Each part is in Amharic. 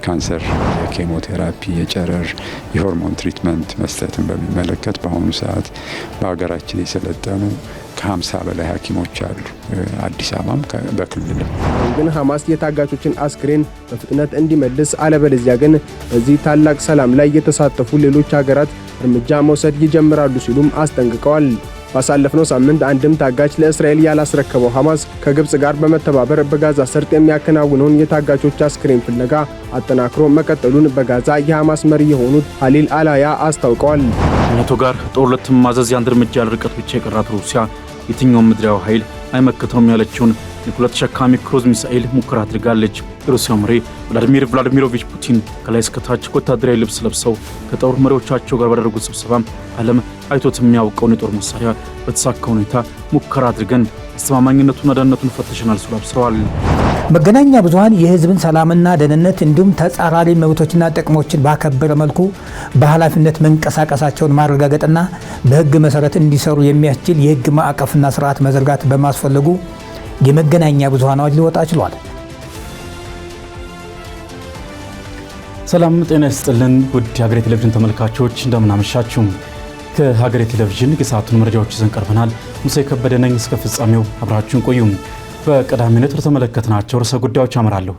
የካንሰር የኬሞቴራፒ የጨረር የሆርሞን ትሪትመንት መስጠትን በሚመለከት በአሁኑ ሰዓት በሀገራችን የሰለጠኑ ከ50 በላይ ሐኪሞች አሉ። አዲስ አበባም በክልልም ግን ሐማስ የታጋቾችን አስክሬን በፍጥነት እንዲመልስ አለበለዚያ ግን በዚህ ታላቅ ሰላም ላይ የተሳተፉ ሌሎች ሀገራት እርምጃ መውሰድ ይጀምራሉ ሲሉም አስጠንቅቀዋል። ባሳለፍነው ሳምንት አንድም ታጋች ለእስራኤል ያላስረከበው ሐማስ ከግብጽ ጋር በመተባበር በጋዛ ሰርጥ የሚያከናውነውን የታጋቾች አስክሬን ፍለጋ አጠናክሮ መቀጠሉን በጋዛ የሐማስ መሪ የሆኑት ሀሊል አላያ አስታውቀዋል። ከኔቶ ጋር ጦርነት ማዘዝ የአንድ እርምጃ ርቀት ብቻ የቀራት ሩሲያ የትኛውም ምድራዊ ኃይል አይመከተውም ያለችውን የሁለት ተሸካሚ ክሩዝ ሚሳኤል ሙከራ አድርጋለች። የሩሲያው መሪ ቭላዲሚር ቭላዲሚሮቪች ፑቲን ከላይ እስከታች ወታደራዊ ልብስ ለብሰው ከጦር መሪዎቻቸው ጋር ባደረጉት ስብሰባ ዓለም አይቶት የሚያውቀውን የጦር መሳሪያ በተሳካ ሁኔታ ሙከራ አድርገን አስተማማኝነቱን ደህንነቱን ፈትሸናል ሲሉ አብስረዋል። መገናኛ ብዙሃን የህዝብን ሰላምና ደህንነት እንዲሁም ተጻራሪ መብቶችና ጥቅሞችን ባከበረ መልኩ በኃላፊነት መንቀሳቀሳቸውን ማረጋገጥና በህግ መሰረት እንዲሰሩ የሚያስችል የህግ ማዕቀፍና ስርዓት መዘርጋት በማስፈለጉ የመገናኛ ብዙሃን አዋጅ ሊወጣ ችሏል። ሰላም ጤና ይስጥልን ውድ የሀገሬ ቴሌቪዥን ተመልካቾች እንደምን አመሻችሁ። ከሀገሬ ቴሌቪዥን የሰዓቱን መረጃዎች ይዘን ቀርበናል። ሙሴ ከበደ ነኝ። እስከ ፍጻሜው አብራችሁን ቆዩ። በቀዳሚነት ተመለከትናቸው ርዕሰ ጉዳዮች አመራለሁ።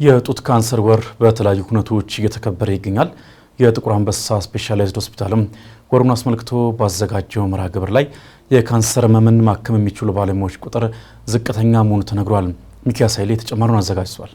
የጡት ካንሰር ወር በተለያዩ ሁነቶች እየተከበረ ይገኛል። የጥቁር አንበሳ ስፔሻላይዝድ ሆስፒታልም ወሩን አስመልክቶ ባዘጋጀው መርሃ ግብር ላይ የካንሰር ህመምን ማከም የሚችሉ ባለሙያዎች ቁጥር ዝቅተኛ መሆኑ ተነግሯል። ሚኪያስ ኃይሌ ተጨማሪውን አዘጋጅቷል።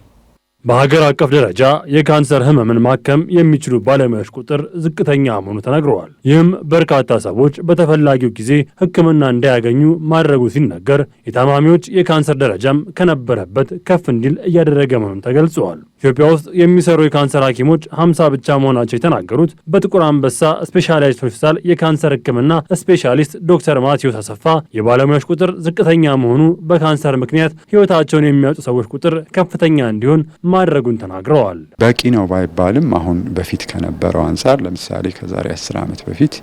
በሀገር አቀፍ ደረጃ የካንሰር ህመምን ማከም የሚችሉ ባለሙያዎች ቁጥር ዝቅተኛ መሆኑ ተነግሯል። ይህም በርካታ ሰዎች በተፈላጊው ጊዜ ሕክምና እንዳያገኙ ማድረጉ ሲነገር የታማሚዎች የካንሰር ደረጃም ከነበረበት ከፍ እንዲል እያደረገ መሆኑን ተገልጿል። ኢትዮጵያ ውስጥ የሚሰሩ የካንሰር ሐኪሞች 50 ብቻ መሆናቸው የተናገሩት በጥቁር አንበሳ ስፔሻላይዝድ ሆስፒታል የካንሰር ሕክምና ስፔሻሊስት ዶክተር ማቴዎስ አሰፋ የባለሙያዎች ቁጥር ዝቅተኛ መሆኑ በካንሰር ምክንያት ህይወታቸውን የሚያጡ ሰዎች ቁጥር ከፍተኛ እንዲሆን ማድረጉን ተናግረዋል። በቂ ነው ባይባልም አሁን በፊት ከነበረው አንፃር ለምሳሌ ከዛሬ 10 ዓመት በፊት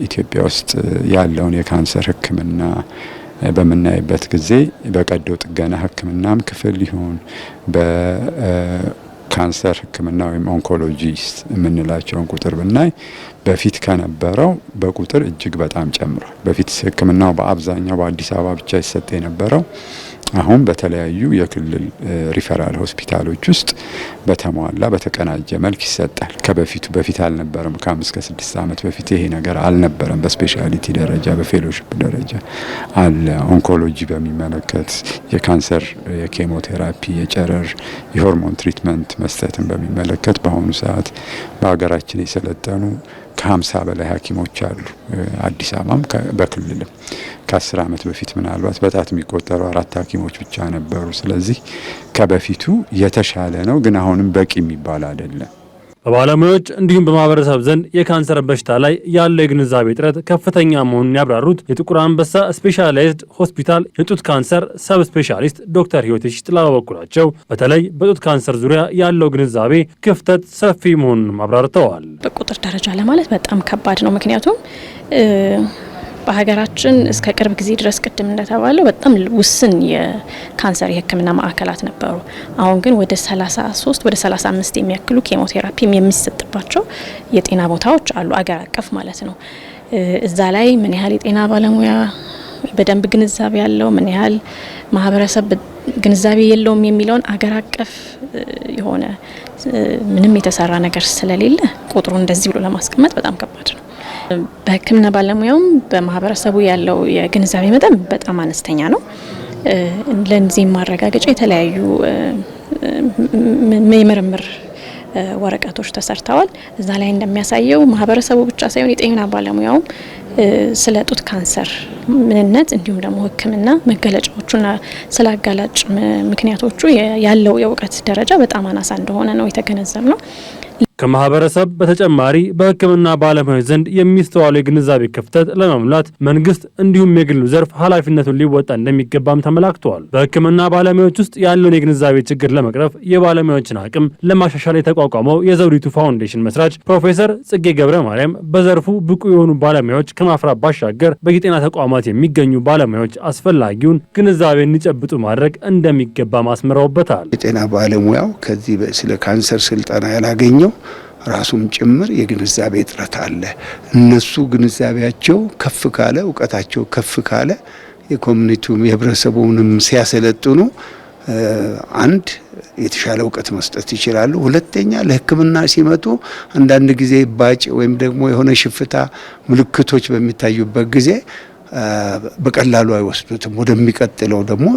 ኢትዮጵያ ውስጥ ያለውን የካንሰር ሕክምና በመናይበት ጊዜ በቀዶ ጥገና ሕክምናም ክፍል ሊሆን በካንሰር ሕክምና ወይም ኦንኮሎጂስት የምንላቸውን ቁጥር ብናይ በፊት ከነበረው በቁጥር እጅግ በጣም ጨምሯል። በፊት ሕክምናው በአብዛኛው በአዲስ አበባ ብቻ ይሰጥ የነበረው አሁን በተለያዩ የክልል ሪፈራል ሆስፒታሎች ውስጥ በተሟላ በተቀናጀ መልክ ይሰጣል። በፊት አልነበረም። ከ5 እስከ 6 ዓመት በፊት ይሄ ነገር አልነበረም። በስፔሻሊቲ ደረጃ በፌሎሺፕ ደረጃ አለ። ኦንኮሎጂ በሚመለከት የካንሰር የኬሞቴራፒ የጨረር የሆርሞን ትሪትመንት መስጠትን በሚመለከት በአሁኑ ሰዓት በሀገራችን የሰለጠኑ ከ50 በላይ ሐኪሞች አሉ። አዲስ አበባም በክልልም ከ10 ዓመት በፊት ምናልባት በጣት የሚቆጠሩ 4 ሐኪሞች ብቻ ነበሩ። ስለዚህ ከበፊቱ የተሻለ ነው፣ ግን አሁንም በቂ የሚባል አይደለም። በባለሙያዎች እንዲሁም በማህበረሰብ ዘንድ የካንሰር በሽታ ላይ ያለው የግንዛቤ እጥረት ከፍተኛ መሆኑን ያብራሩት የጥቁር አንበሳ ስፔሻላይዝድ ሆስፒታል የጡት ካንሰር ሰብ ስፔሻሊስት ዶክተር ህይወት ሽጥላ በበኩላቸው በተለይ በጡት ካንሰር ዙሪያ ያለው ግንዛቤ ክፍተት ሰፊ መሆኑን አብራርተዋል። በቁጥር ደረጃ ለማለት በጣም ከባድ ነው። ምክንያቱም በሀገራችን እስከ ቅርብ ጊዜ ድረስ ቅድም እንደተባለው በጣም ውስን የካንሰር የህክምና ማዕከላት ነበሩ። አሁን ግን ወደ 33 ወደ 35 የሚያክሉ ኬሞቴራፒ የሚሰጥባቸው የጤና ቦታዎች አሉ፣ አገር አቀፍ ማለት ነው። እዛ ላይ ምን ያህል የጤና ባለሙያ በደንብ ግንዛቤ ያለው ምን ያህል ማህበረሰብ ግንዛቤ የለውም የሚለውን አገር አቀፍ የሆነ ምንም የተሰራ ነገር ስለሌለ ቁጥሩ እንደዚህ ብሎ ለማስቀመጥ በጣም ከባድ ነው። በህክምና ባለሙያውም በማህበረሰቡ ያለው የግንዛቤ መጠን በጣም አነስተኛ ነው። ለዚህ ማረጋገጫ የተለያዩ የምርምር ወረቀቶች ተሰርተዋል። እዛ ላይ እንደሚያሳየው ማህበረሰቡ ብቻ ሳይሆን የጤና ባለሙያው ስለ ጡት ካንሰር ምንነት እንዲሁም ደግሞ ህክምና መገለጫዎቹና ስለ አጋላጭ ምክንያቶቹ ያለው የእውቀት ደረጃ በጣም አናሳ እንደሆነ ነው የተገነዘብነው። ከማህበረሰብ በተጨማሪ በሕክምና ባለሙያዎች ዘንድ የሚስተዋለው የግንዛቤ ክፍተት ለመሙላት መንግስት እንዲሁም የግሉ ዘርፍ ኃላፊነቱን ሊወጣ እንደሚገባም ተመላክተዋል። በሕክምና ባለሙያዎች ውስጥ ያለውን የግንዛቤ ችግር ለመቅረፍ የባለሙያዎችን አቅም ለማሻሻል የተቋቋመው የዘውዲቱ ፋውንዴሽን መስራች ፕሮፌሰር ጽጌ ገብረ ማርያም በዘርፉ ብቁ የሆኑ ባለሙያዎች ከማፍራት ባሻገር በየጤና ተቋማት የሚገኙ ባለሙያዎች አስፈላጊውን ግንዛቤ እንዲጨብጡ ማድረግ እንደሚገባ ማስመረውበታል። የጤና ባለሙያው ከዚህ ስለ ካንሰር ስልጠና ያላገኘው ራሱም ጭምር የግንዛቤ እጥረት አለ። እነሱ ግንዛቤያቸው ከፍ ካለ እውቀታቸው ከፍ ካለ የኮሚኒቲውም የህብረተሰቡንም ሲያሰለጥኑ አንድ የተሻለ እውቀት መስጠት ይችላሉ። ሁለተኛ ለሕክምና ሲመጡ አንዳንድ ጊዜ ባጭ ወይም ደግሞ የሆነ ሽፍታ ምልክቶች በሚታዩበት ጊዜ በቀላሉ አይወስዱትም፣ ወደሚቀጥለው ደግሞ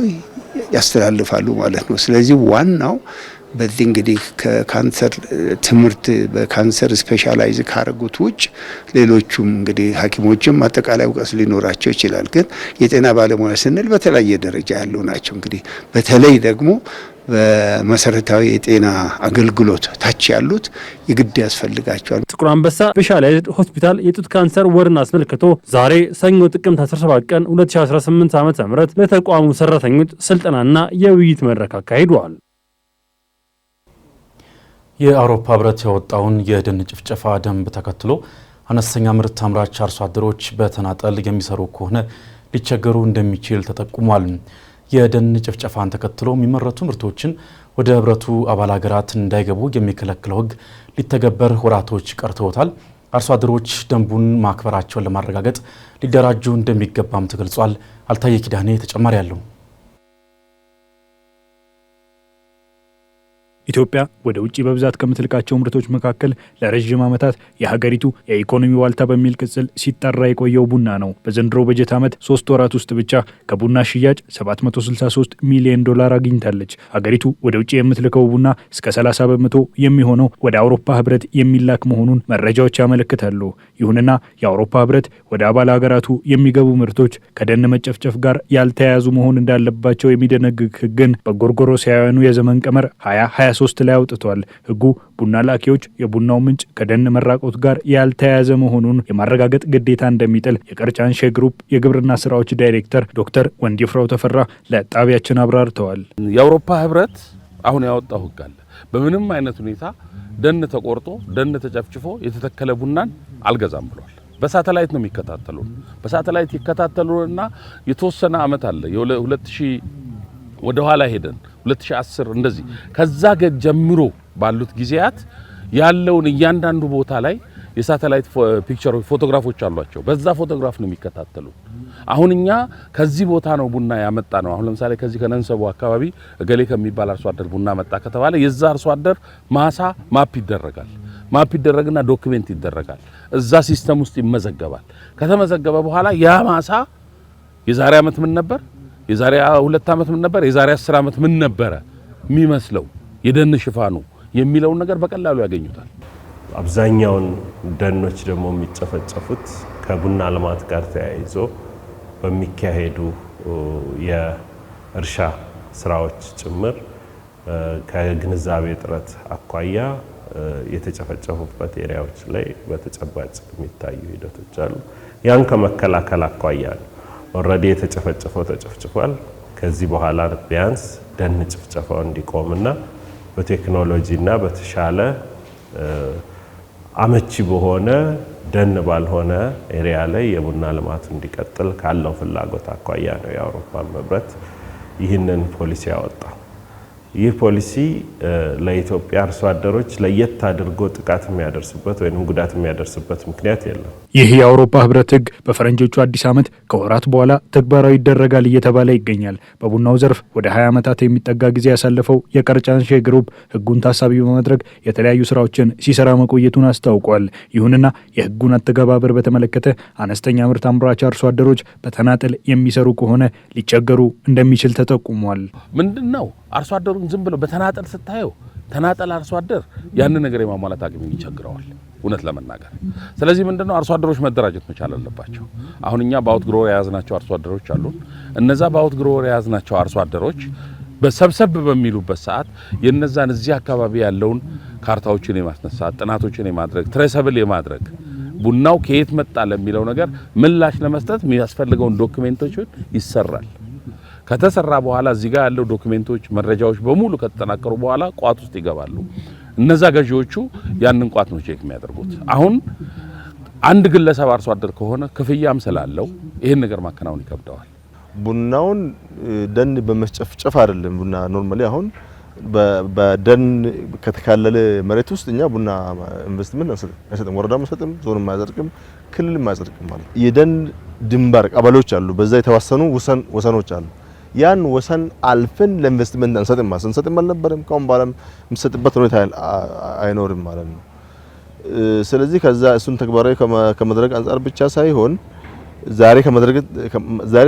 ያስተላልፋሉ ማለት ነው። ስለዚህ ዋናው በዚህ እንግዲህ ከካንሰር ትምህርት በካንሰር ስፔሻላይዝ ካረጉት ውጭ ሌሎቹም እንግዲህ ሐኪሞችም አጠቃላይ እውቀት ሊኖራቸው ይችላል። ግን የጤና ባለሙያ ስንል በተለያየ ደረጃ ያሉ ናቸው። እንግዲህ በተለይ ደግሞ በመሰረታዊ የጤና አገልግሎት ታች ያሉት የግድ ያስፈልጋቸዋል። ጥቁር አንበሳ ስፔሻላይዝድ ሆስፒታል የጡት ካንሰር ወርን አስመልክቶ ዛሬ ሰኞ ጥቅምት 17 ቀን 2018 ዓ.ም ለተቋሙ ሰራተኞች ስልጠናና የውይይት መድረክ አካሂዷል። የአውሮፓ ህብረት ያወጣውን የደን ጭፍጨፋ ደንብ ተከትሎ አነስተኛ ምርት አምራች አርሶ አደሮች በተናጠል የሚሰሩ ከሆነ ሊቸገሩ እንደሚችል ተጠቁሟል። የደን ጭፍጨፋን ተከትሎ የሚመረቱ ምርቶችን ወደ ህብረቱ አባል ሀገራት እንዳይገቡ የሚከለክለው ህግ ሊተገበር ወራቶች ቀርተውታል። አርሶ አደሮች ደንቡን ማክበራቸውን ለማረጋገጥ ሊደራጁ እንደሚገባም ተገልጿል። አልታየ ኪዳኔ ተጨማሪ ያለው ኢትዮጵያ ወደ ውጪ በብዛት ከምትልካቸው ምርቶች መካከል ለረጅም ዓመታት የሀገሪቱ የኢኮኖሚ ዋልታ በሚል ቅጽል ሲጠራ የቆየው ቡና ነው። በዘንድሮ በጀት ዓመት 3 ወራት ውስጥ ብቻ ከቡና ሽያጭ 763 ሚሊዮን ዶላር አግኝታለች። ሀገሪቱ ወደ ውጪ የምትልከው ቡና እስከ 30 በመቶ የሚሆነው ወደ አውሮፓ ህብረት የሚላክ መሆኑን መረጃዎች ያመለክታሉ። ይሁንና የአውሮፓ ህብረት ወደ አባል ሀገራቱ የሚገቡ ምርቶች ከደን መጨፍጨፍ ጋር ያልተያያዙ መሆን እንዳለባቸው የሚደነግግ ህግን በጎርጎሮሳውያኑ የዘመን ቀመር 2023 ላይ አውጥቷል። ህጉ ቡና ላኪዎች የቡናው ምንጭ ከደን መራቆት ጋር ያልተያያዘ መሆኑን የማረጋገጥ ግዴታ እንደሚጥል የቀርጫንሼ ግሩፕ የግብርና ስራዎች ዳይሬክተር ዶክተር ወንዲፍራው ተፈራ ለጣቢያችን አብራርተዋል። የአውሮፓ ህብረት አሁን ያወጣው ህግ አለ። በምንም አይነት ሁኔታ ደን ተቆርጦ ደን ተጨፍጭፎ የተተከለ ቡናን አልገዛም ብሏል። በሳተላይት ነው የሚከታተሉ። በሳተላይት ይከታተሉና የተወሰነ አመት አለ የ2000 ወደ ኋላ ሄደን 2010 እንደዚህ ከዛ ጀምሮ ባሉት ጊዜያት ያለውን እያንዳንዱ ቦታ ላይ የሳተላይት ፒክቸሮች ፎቶግራፎች አሏቸው። በዛ ፎቶግራፍ ነው የሚከታተሉ። አሁን እኛ ከዚህ ቦታ ነው ቡና ያመጣ ነው። አሁን ለምሳሌ ከዚህ ከነንሰቦ አካባቢ እገሌ ከሚባል አርሶ አደር ቡና መጣ ከተባለ የዛ አርሶ አደር ማሳ ማፕ ይደረጋል። ማፕ ይደረግና ዶክመንት ይደረጋል። እዛ ሲስተም ውስጥ ይመዘገባል። ከተመዘገበ በኋላ ያ ማሳ የዛሬ አመት ምን ነበር፣ የዛሬ 2 አመት ምን ነበር፣ የዛሬ 10 አመት ምን ነበረ የሚመስለው የደን ሽፋኑ የሚለውን ነገር በቀላሉ ያገኙታል። አብዛኛውን ደኖች ደግሞ የሚጨፈጨፉት ከቡና ልማት ጋር ተያይዞ በሚካሄዱ የእርሻ ስራዎች ጭምር ከግንዛቤ እጥረት አኳያ የተጨፈጨፉበት ኤሪያዎች ላይ በተጨባጭ የሚታዩ ሂደቶች አሉ። ያን ከመከላከል አኳያ ኦልሬዲ የተጨፈጨፈው ተጨፍጭፏል። ከዚህ በኋላ ቢያንስ ደን ጭፍጨፋው እንዲቆምና በቴክኖሎጂና በተሻለ አመቺ በሆነ ደን ባልሆነ ኤሪያ ላይ የቡና ልማት እንዲቀጥል ካለው ፍላጎት አኳያ ነው የአውሮፓ ህብረት ይህንን ፖሊሲ ያወጣው። ይህ ፖሊሲ ለኢትዮጵያ አርሶ አደሮች ለየት አድርጎ ጥቃት የሚያደርስበት ወይም ጉዳት የሚያደርስበት ምክንያት የለም። ይህ የአውሮፓ ህብረት ህግ በፈረንጆቹ አዲስ ዓመት ከወራት በኋላ ተግባራዊ ይደረጋል እየተባለ ይገኛል። በቡናው ዘርፍ ወደ 20 ዓመታት የሚጠጋ ጊዜ ያሳለፈው የቀርጫንሼ ግሩፕ ህጉን ታሳቢ በማድረግ የተለያዩ ስራዎችን ሲሰራ መቆየቱን አስታውቋል። ይሁንና የህጉን አተገባበር በተመለከተ አነስተኛ ምርት አምራች አርሶ አደሮች በተናጠል የሚሰሩ ከሆነ ሊቸገሩ እንደሚችል ተጠቁሟል። ምንድነው አርሶ አደሩን ዝም ብሎ በተናጠል ስታየው ተናጠል አርሶ አደር ያን ነገር የማሟላት አቅም ይቸግረዋል እውነት ለመናገር። ስለዚህ ምንድነው አርሶ አደሮች መደራጀት መቻል አለባቸው። አሁን እኛ በአውት ግሮወር የያዝናቸው አርሶ አደሮች አሉ። እነዛ በአውት ግሮወር የያዝናቸው አርሶ አደሮች በሰብሰብ በሚሉበት ሰዓት የነዛን እዚህ አካባቢ ያለውን ካርታዎችን የማስነሳት ጥናቶችን የማድረግ ትሬሰብል የማድረግ ቡናው ከየት መጣ ለሚለው ነገር ምላሽ ለመስጠት የሚያስፈልገውን ዶክመንቶችን ይሰራል። ከተሰራ በኋላ እዚህ ጋር ያለው ዶክመንቶች መረጃዎች በሙሉ ከተጠናቀሩ በኋላ ቋት ውስጥ ይገባሉ። እነዛ ገዢዎቹ ያንን ቋት ነው ቼክ የሚያደርጉት። አሁን አንድ ግለሰብ አርሶ አደር ከሆነ ክፍያም ስላለው ይሄን ነገር ማከናወን ይከብደዋል። ቡናውን ደን በመጨፍጨፍ አይደለም። ቡና ኖርማሊ አሁን በደን ከተካለለ መሬት ውስጥ እኛ ቡና ኢንቨስትመንት አንሰጥም። ወረዳም አንሰጥም፣ ዞንም አይጸድቅም፣ ክልልም አይጸድቅም ማለት የደን ድንበር ቀበሌዎች አሉ። በዛ የተዋሰኑ ወሰኖች አሉ። ያን ወሰን አልፈን ለኢንቨስትመንት አንሰጥም ማለት አንሰጥም አልነበረም። ካሁን በኋላም የምሰጥበት ሁኔታ አይኖርም ማለት ነው። ስለዚህ ከዛ እሱን ተግባራዊ ከመድረግ አንፃር ብቻ ሳይሆን ዛሬ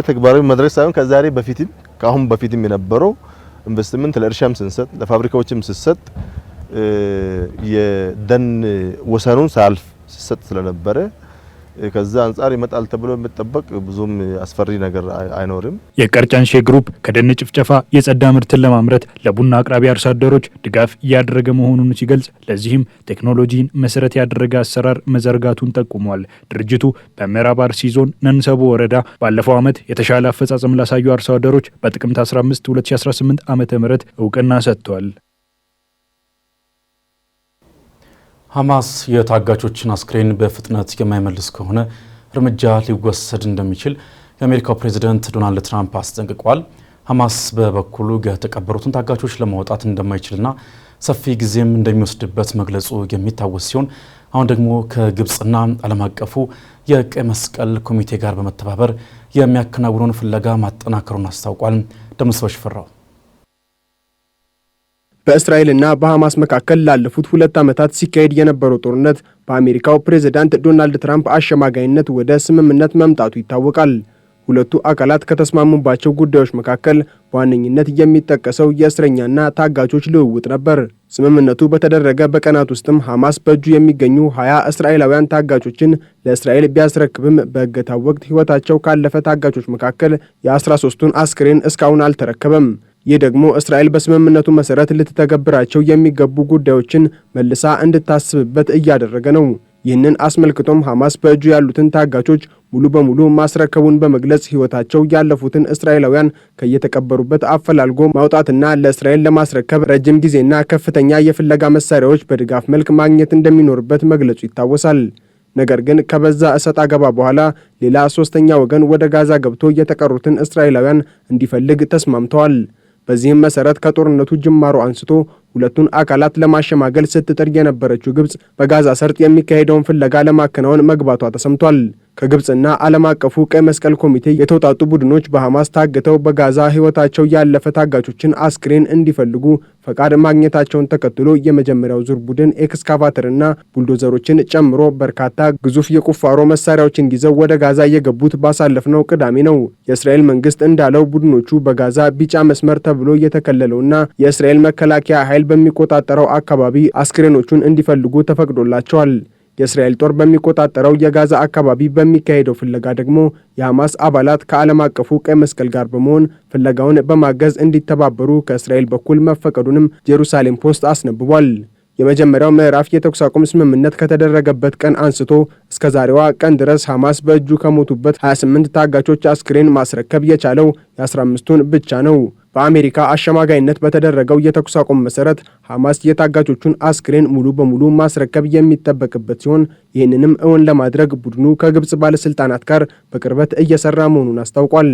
ተግባራዊ መድረክ ሳይሆን ከዛሬ በፊትም ከአሁን በፊትም የነበረው ኢንቨስትመንት ለእርሻም ስንሰጥ ለፋብሪካዎችም ስንሰጥ የደን ወሰኑን ሳልፍ ስሰጥ ስለነበረ ከዛ አንፃር ይመጣል ተብሎ የሚጠበቅ ብዙም አስፈሪ ነገር አይኖርም። የቀርጫንሼ ግሩፕ ከደን ጭፍጨፋ የጸዳ ምርትን ለማምረት ለቡና አቅራቢ አርሶ አደሮች ድጋፍ እያደረገ መሆኑን ሲገልጽ ለዚህም ቴክኖሎጂን መሰረት ያደረገ አሰራር መዘርጋቱን ጠቁሟል። ድርጅቱ በምዕራብ አርሲ ዞን ነንሰቦ ወረዳ ባለፈው ዓመት የተሻለ አፈጻጸም ላሳዩ አርሶ አደሮች በጥቅምት 15 2018 ዓ.ም እውቅና ሰጥቷል። ሐማስ የታጋቾችን አስክሬን በፍጥነት የማይመልስ ከሆነ እርምጃ ሊወሰድ እንደሚችል የአሜሪካው ፕሬዝዳንት ዶናልድ ትራምፕ አስጠንቅቀዋል። ሐማስ በበኩሉ የተቀበሩትን ታጋቾች ለማውጣት እንደማይችልና ሰፊ ጊዜም እንደሚወስድበት መግለጹ የሚታወስ ሲሆን አሁን ደግሞ ከግብጽና ዓለም አቀፉ የቀይ መስቀል ኮሚቴ ጋር በመተባበር የሚያከናውነውን ፍለጋ ማጠናከሩን አስታውቋል። ደምሰው ሽፈራው በእስራኤልና በሐማስ መካከል ላለፉት 2 ዓመታት ሲካሄድ የነበረው ጦርነት በአሜሪካው ፕሬዝዳንት ዶናልድ ትራምፕ አሸማጋይነት ወደ ስምምነት መምጣቱ ይታወቃል። ሁለቱ አካላት ከተስማሙባቸው ጉዳዮች መካከል በዋነኝነት የሚጠቀሰው የእስረኛና ታጋቾች ልውውጥ ነበር። ስምምነቱ በተደረገ በቀናት ውስጥም ሐማስ በእጁ የሚገኙ 20 እስራኤላውያን ታጋቾችን ለእስራኤል ቢያስረክብም በእገታው ወቅት ሕይወታቸው ካለፈ ታጋቾች መካከል የ13ቱን አስክሬን እስካሁን አልተረከበም። ይህ ደግሞ እስራኤል በስምምነቱ መሰረት ልትተገብራቸው የሚገቡ ጉዳዮችን መልሳ እንድታስብበት እያደረገ ነው። ይህንን አስመልክቶም ሐማስ በእጁ ያሉትን ታጋቾች ሙሉ በሙሉ ማስረከቡን በመግለጽ ሕይወታቸው ያለፉትን እስራኤላውያን ከየተቀበሩበት አፈላልጎ ማውጣትና ለእስራኤል ለማስረከብ ረጅም ጊዜና ከፍተኛ የፍለጋ መሳሪያዎች በድጋፍ መልክ ማግኘት እንደሚኖርበት መግለጹ ይታወሳል። ነገር ግን ከበዛ እሰጥ አገባ በኋላ ሌላ ሶስተኛ ወገን ወደ ጋዛ ገብቶ የተቀሩትን እስራኤላውያን እንዲፈልግ ተስማምተዋል። በዚህም መሰረት ከጦርነቱ ጅማሮ አንስቶ ሁለቱን አካላት ለማሸማገል ስትጥር የነበረችው ግብጽ በጋዛ ሰርጥ የሚካሄደውን ፍለጋ ለማከናወን መግባቷ ተሰምቷል። ከግብጽና ዓለም አቀፉ ቀይ መስቀል ኮሚቴ የተውጣጡ ቡድኖች በሐማስ ታግተው በጋዛ ሕይወታቸው ያለፈ ታጋቾችን አስክሬን እንዲፈልጉ ፈቃድ ማግኘታቸውን ተከትሎ የመጀመሪያው ዙር ቡድን ኤክስካቫተርና ቡልዶዘሮችን ጨምሮ በርካታ ግዙፍ የቁፋሮ መሳሪያዎችን ይዘው ወደ ጋዛ የገቡት ባሳለፍነው ቅዳሜ ነው። የእስራኤል መንግስት እንዳለው ቡድኖቹ በጋዛ ቢጫ መስመር ተብሎ የተከለለውና የእስራኤል መከላከያ ኃይል በሚቆጣጠረው አካባቢ አስክሬኖቹን እንዲፈልጉ ተፈቅዶላቸዋል። የእስራኤል ጦር በሚቆጣጠረው የጋዛ አካባቢ በሚካሄደው ፍለጋ ደግሞ የሐማስ አባላት ከዓለም አቀፉ ቀይ መስቀል ጋር በመሆን ፍለጋውን በማገዝ እንዲተባበሩ ከእስራኤል በኩል መፈቀዱንም ጄሩሳሌም ፖስት አስነብቧል። የመጀመሪያው ምዕራፍ የተኩስ አቁም ስምምነት ከተደረገበት ቀን አንስቶ እስከ ዛሬዋ ቀን ድረስ ሐማስ በእጁ ከሞቱበት 28 ታጋቾች አስክሬን ማስረከብ የቻለው የ15ቱን ብቻ ነው። በአሜሪካ አሸማጋይነት በተደረገው የተኩስ አቁም መሰረት ሐማስ የታጋቾቹን አስክሬን ሙሉ በሙሉ ማስረከብ የሚጠበቅበት ሲሆን ይህንንም እውን ለማድረግ ቡድኑ ከግብጽ ባለስልጣናት ጋር በቅርበት እየሰራ መሆኑን አስታውቋል።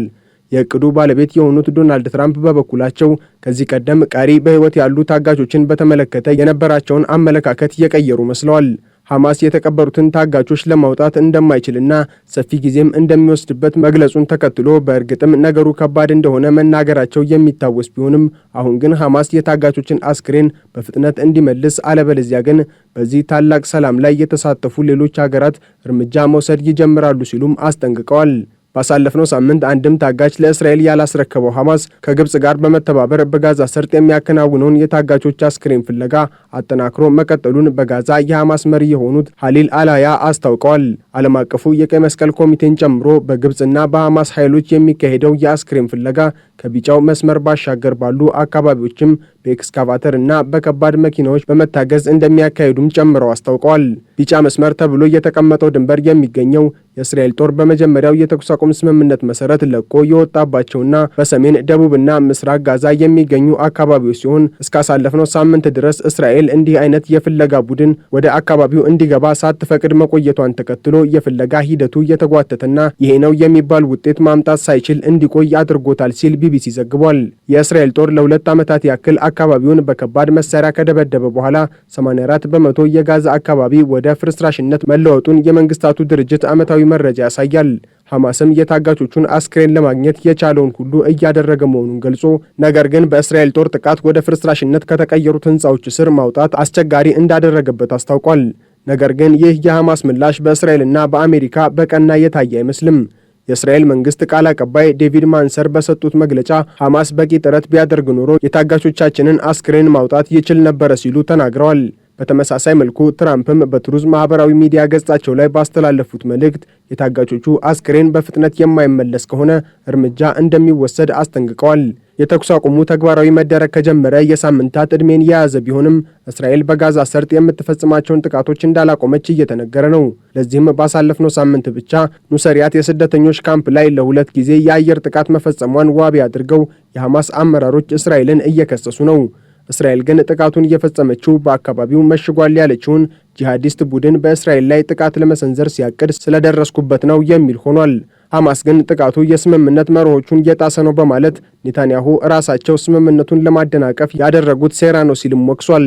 የእቅዱ ባለቤት የሆኑት ዶናልድ ትራምፕ በበኩላቸው ከዚህ ቀደም ቀሪ በሕይወት ያሉ ታጋቾችን በተመለከተ የነበራቸውን አመለካከት የቀየሩ መስለዋል። ሐማስ የተቀበሩትን ታጋቾች ለማውጣት እንደማይችልና ሰፊ ጊዜም እንደሚወስድበት መግለጹን ተከትሎ በእርግጥም ነገሩ ከባድ እንደሆነ መናገራቸው የሚታወስ ቢሆንም አሁን ግን ሐማስ የታጋቾችን አስክሬን በፍጥነት እንዲመልስ አለበለዚያ ግን በዚህ ታላቅ ሰላም ላይ የተሳተፉ ሌሎች ሀገራት እርምጃ መውሰድ ይጀምራሉ ሲሉም አስጠንቅቀዋል። ባሳለፍነው ሳምንት አንድም ታጋች ለእስራኤል ያላስረከበው ሐማስ ከግብጽ ጋር በመተባበር በጋዛ ሰርጥ የሚያከናውነውን የታጋቾች አስክሬን ፍለጋ አጠናክሮ መቀጠሉን በጋዛ የሐማስ መሪ የሆኑት ሀሊል አላያ አስታውቀዋል። ዓለም አቀፉ የቀይ መስቀል ኮሚቴን ጨምሮ በግብጽና በሐማስ ኃይሎች የሚካሄደው የአስክሬን ፍለጋ ከቢጫው መስመር ባሻገር ባሉ አካባቢዎችም በኤክስካቫተር እና በከባድ መኪናዎች በመታገዝ እንደሚያካሂዱም ጨምረው አስታውቀዋል። ቢጫ መስመር ተብሎ የተቀመጠው ድንበር የሚገኘው የእስራኤል ጦር በመጀመሪያው የተኩስ አቁም ስምምነት መሰረት ለቆ የወጣባቸውና በሰሜን ደቡብና ምስራቅ ጋዛ የሚገኙ አካባቢዎች ሲሆን እስካሳለፍነው ሳምንት ድረስ እስራኤል እንዲህ አይነት የፍለጋ ቡድን ወደ አካባቢው እንዲገባ ሳትፈቅድ መቆየቷን ተከትሎ የፍለጋ ሂደቱ የተጓተተና ይሄ ነው የሚባል ውጤት ማምጣት ሳይችል እንዲቆይ አድርጎታል ሲል ቢቢሲ ዘግቧል። የእስራኤል ጦር ለ2 ዓመታት ያክል አካባቢውን በከባድ መሳሪያ ከደበደበ በኋላ 84 በመቶ የጋዛ አካባቢ ወደ ፍርስራሽነት መለወጡን የመንግስታቱ ድርጅት ዓመታዊ መረጃ ያሳያል። ሐማስም የታጋቾቹን አስክሬን ለማግኘት የቻለውን ሁሉ እያደረገ መሆኑን ገልጾ ነገር ግን በእስራኤል ጦር ጥቃት ወደ ፍርስራሽነት ከተቀየሩት ህንፃዎች ስር ማውጣት አስቸጋሪ እንዳደረገበት አስታውቋል። ነገር ግን ይህ የሐማስ ምላሽ በእስራኤልና በአሜሪካ በቀና የታየ አይመስልም። የእስራኤል መንግስት ቃል አቀባይ ዴቪድ ማንሰር በሰጡት መግለጫ ሐማስ በቂ ጥረት ቢያደርግ ኖሮ የታጋቾቻችንን አስክሬን ማውጣት ይችል ነበረ ሲሉ ተናግረዋል። በተመሳሳይ መልኩ ትራምፕም በትሩዝ ማህበራዊ ሚዲያ ገጻቸው ላይ ባስተላለፉት መልእክት የታጋቾቹ አስክሬን በፍጥነት የማይመለስ ከሆነ እርምጃ እንደሚወሰድ አስጠንቅቀዋል። የተኩስ አቁሙ ተግባራዊ መደረግ ከጀመረ የሳምንታት ዕድሜን የያዘ ቢሆንም እስራኤል በጋዛ ሰርጥ የምትፈጽማቸውን ጥቃቶች እንዳላቆመች እየተነገረ ነው። ለዚህም ባሳለፍነው ሳምንት ብቻ ኑሰሪያት የስደተኞች ካምፕ ላይ ለ2 ጊዜ የአየር ጥቃት መፈጸሟን ዋቢ አድርገው የሐማስ አመራሮች እስራኤልን እየከሰሱ ነው። እስራኤል ግን ጥቃቱን እየፈጸመችው በአካባቢው መሽጓል ያለችውን ጂሃዲስት ቡድን በእስራኤል ላይ ጥቃት ለመሰንዘር ሲያቅድ ስለደረስኩበት ነው የሚል ሆኗል። ሐማስ ግን ጥቃቱ የስምምነት መርሆቹን እየጣሰ ነው በማለት ኔታንያሁ ራሳቸው ስምምነቱን ለማደናቀፍ ያደረጉት ሴራ ነው ሲልም ወቅሷል።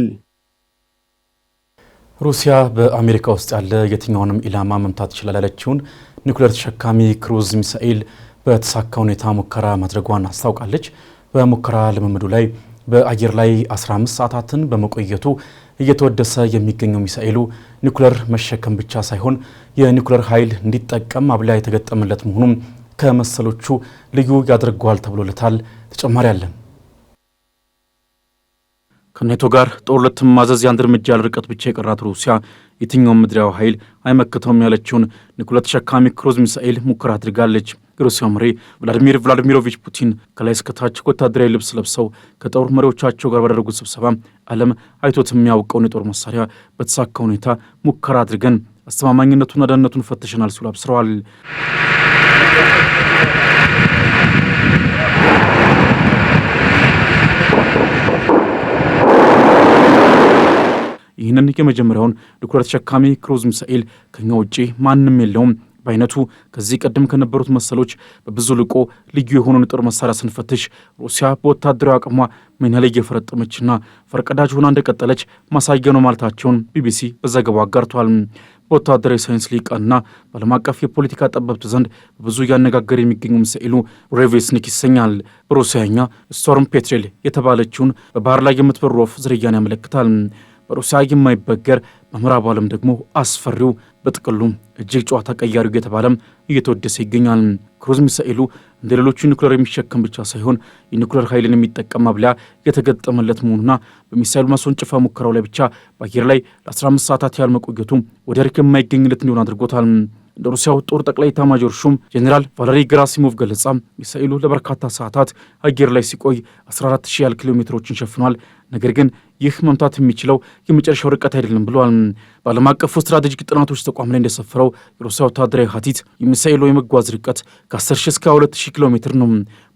ሩሲያ በአሜሪካ ውስጥ ያለ የትኛውንም ኢላማ መምታት ይችላል ያለችውን ኒውክሌር ተሸካሚ ክሩዝ ሚሳኤል በተሳካ ሁኔታ ሙከራ ማድረጓን አስታውቃለች። በሙከራ ልምምዱ ላይ በአየር ላይ 15 ሰዓታትን በመቆየቱ እየተወደሰ የሚገኘው ሚሳኤሉ ኒውክሌር መሸከም ብቻ ሳይሆን የኒውክሌር ኃይል እንዲጠቀም ማብለያ የተገጠመለት መሆኑም ከመሰሎቹ ልዩ ያደርገዋል ተብሎለታል። ተጨማሪ አለን። ከኔቶ ጋር ጦርነት ማዘዝ የአንድ እርምጃ ርቀት ብቻ የቀራት ሩሲያ የትኛውም ምድራዊ ኃይል አይመክተውም ያለችውን ኒውክሌር ተሸካሚ ክሩዝ ሚሳኤል ሙከራ አድርጋለች። የሩሲያው መሪ ቭላዲሚር ቭላዲሚሮቪች ፑቲን ከላይ እስከታች ወታደራዊ ልብስ ለብሰው ከጦር መሪዎቻቸው ጋር ባደረጉት ስብሰባ ዓለም አይቶት የሚያውቀውን የጦር መሳሪያ በተሳካ ሁኔታ ሙከራ አድርገን አስተማማኝነቱና ደህንነቱን ፈትሸናል ሲሉ አብስረዋል። ይህንን የመጀመሪያውን ኒውክሌር ተሸካሚ ክሩዝ ሚሳኤል ከኛ ውጪ ማንም የለውም በአይነቱ ከዚህ ቀደም ከነበሩት መሰሎች በብዙ ልቆ ልዩ የሆነውን የጦር መሳሪያ ስንፈትሽ ሩሲያ በወታደራዊ አቅሟ ምን ያህል እየፈረጠመችና ፈርቀዳጅ ሆና እንደቀጠለች ማሳያ ነው ማለታቸውን ቢቢሲ በዘገባው አጋርቷል። በወታደራዊ ሳይንስ ሊቃንና በዓለም አቀፍ የፖለቲካ ጠበብት ዘንድ በብዙ እያነጋገር የሚገኘው ሚሳኤሉ ሬቬስኒክ ይሰኛል። በሩሲያኛ ስቶርም ፔትሬል የተባለችውን በባህር ላይ የምትበር ወፍ ዝርያን ያመለክታል። በሩሲያ የማይበገር በምዕራቡ ዓለም ደግሞ አስፈሪው በጥቅሉ እጅግ ጨዋታ ቀያሪው እየተባለም እየተወደሰ ይገኛል። ክሩዝ ሚሳኤሉ እንደ ሌሎቹ ኒውክሌር የሚሸከም ብቻ ሳይሆን የኒውክሌር ኃይልን የሚጠቀም ማብለያ የተገጠመለት መሆኑና በሚሳኤሉ ማስወንጨፊያ ሙከራው ላይ ብቻ በአየር ላይ ለ15 ሰዓታት ያህል መቆየቱ ወደር የማይገኝለት እንዲሆን አድርጎታል። እንደ ሩሲያው ጦር ጠቅላይ ኤታማዦር ሹም ጄኔራል ቫለሪ ጌራሲሞቭ ገለጻ ሚሳኤሉ ለበርካታ ሰዓታት አየር ላይ ሲቆይ 14000 ያህል ኪሎ ሜትሮችን ሸፍኗል። ነገር ግን ይህ መምታት የሚችለው የመጨረሻው ርቀት አይደለም ብለዋል። በዓለም አቀፉ ስትራቴጂክ ጥናቶች ተቋም ላይ እንደሰፈረው የሩሲያ ወታደራዊ ሀቲት የሚሳኤሉ የመጓዝ ርቀት ከ10,000 እስከ 2,000 ኪሎ ሜትር ነው።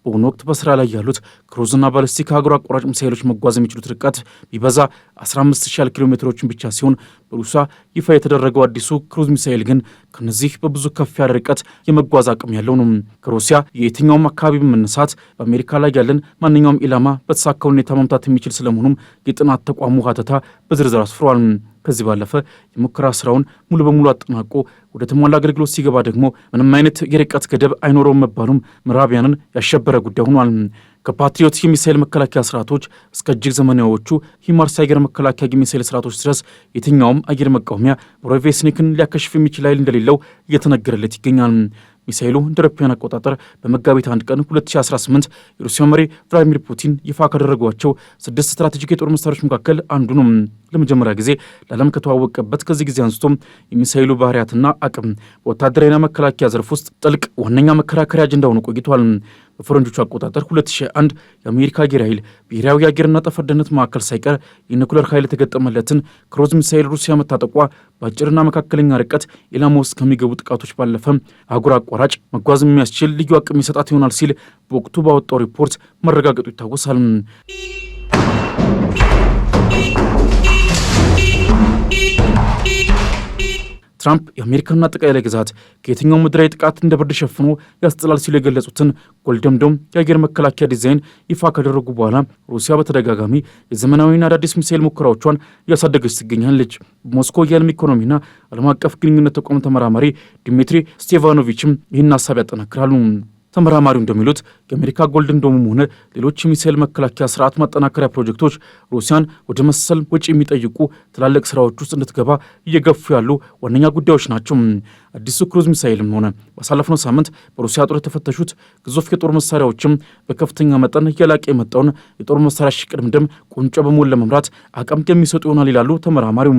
በአሁኑ ወቅት በስራ ላይ ያሉት ክሩዝና ባለስቲክ ሀገር አቋራጭ ሚሳኤሎች መጓዝ የሚችሉት ርቀት ቢበዛ 15,000 ኪሎ ሜትሮችን ብቻ ሲሆን በሩሲያ ይፋ የተደረገው አዲሱ ክሩዝ ሚሳኤል ግን ከነዚህ በብዙ ከፍ ያለ ርቀት የመጓዝ አቅም ያለው ነው። ከሩሲያ የየትኛውም አካባቢ በመነሳት በአሜሪካ ላይ ያለን ማንኛውም ኢላማ በተሳካ ሁኔታ መምታት የሚችል ስለመሆኑም የጥናት ተቋሙ ሀተታ በዝርዝር አስፍሯል። ከዚህ ባለፈ የሙከራ ስራውን ሙሉ በሙሉ አጠናቆ ወደ ተሟላ አገልግሎት ሲገባ ደግሞ ምንም አይነት የርቀት ገደብ አይኖረውም መባሉም ምዕራቢያንን ያሸበረ ጉዳይ ሆኗል። ከፓትሪዮት የሚሳኤል መከላከያ ስርዓቶች እስከ እጅግ ዘመናዎቹ ሂማርስ የአየር መከላከያ የሚሳኤል ስርዓቶች ድረስ የትኛውም አየር መቃወሚያ ሬቬስኒክን ሊያከሽፍ የሚችል ኃይል እንደሌለው እየተነገረለት ይገኛል። ሚሳኤሉ እንደ አውሮፓውያን አቆጣጠር በመጋቢት 1 ቀን 2018 የሩሲያ መሪ ቭላዲሚር ፑቲን ይፋ ካደረጓቸው 6 ስትራቴጂክ የጦር መሳሪያዎች መካከል አንዱ ነው። ለመጀመሪያ ጊዜ ለዓለም ከተዋወቀበት ከዚህ ጊዜ አንስቶ የሚሳኤሉ ባህሪያትና አቅም በወታደራዊና መከላከያ ዘርፍ ውስጥ ጥልቅ ዋነኛ መከራከሪያ አጀንዳ ሆኖ ቆይቷል። በፈረንጆቹ አቆጣጠር 2001 የአሜሪካ አየር ኃይል ብሔራዊ የአየርና ጠፈር ደህንነት ማዕከል ሳይቀር የኒኩሌር ኃይል የተገጠመለትን ክሩዝ ሚሳኤል ሩሲያ መታጠቋ በአጭርና መካከለኛ ርቀት ኢላማ ውስጥ ከሚገቡ ጥቃቶች ባለፈ አህጉር አቋራጭ መጓዝ የሚያስችል ልዩ አቅም ይሰጣት ይሆናል ሲል በወቅቱ ባወጣው ሪፖርት መረጋገጡ ይታወሳል። ትራምፕ የአሜሪካና አጠቃላይ ግዛት ከየትኛው ምድራዊ ጥቃት እንደ ብርድ ሸፍኖ ያስጥላል ሲሉ የገለጹትን ጎልደን ዶም የአየር መከላከያ ዲዛይን ይፋ ካደረጉ በኋላ ሩሲያ በተደጋጋሚ የዘመናዊና አዳዲስ ሚሳኤል ሙከራዎቿን እያሳደገች ትገኛለች። በሞስኮ የዓለም ኢኮኖሚና ዓለም አቀፍ ግንኙነት ተቋም ተመራማሪ ዲሚትሪ ስቴቫኖቪችም ይህን ሀሳብ ያጠናክራሉ። ተመራማሪው እንደሚሉት የአሜሪካ ጎልደን ዶምም ሆነ ሌሎች የሚሳኤል መከላከያ ስርዓት ማጠናከሪያ ፕሮጀክቶች ሩሲያን ወደ መሰል ወጪ የሚጠይቁ ትላልቅ ስራዎች ውስጥ እንድትገባ እየገፉ ያሉ ዋነኛ ጉዳዮች ናቸው። አዲሱ ክሩዝ ሚሳኤልም ሆነ ባሳለፍነው ሳምንት በሩሲያ ጦር የተፈተሹት ግዙፍ የጦር መሳሪያዎችም በከፍተኛ መጠን እየላቀ የመጣውን የጦር መሳሪያ ሽቅድምድም ቁንጮ በመሆን ለመምራት አቅም የሚሰጡ ይሆናል ይላሉ ተመራማሪው።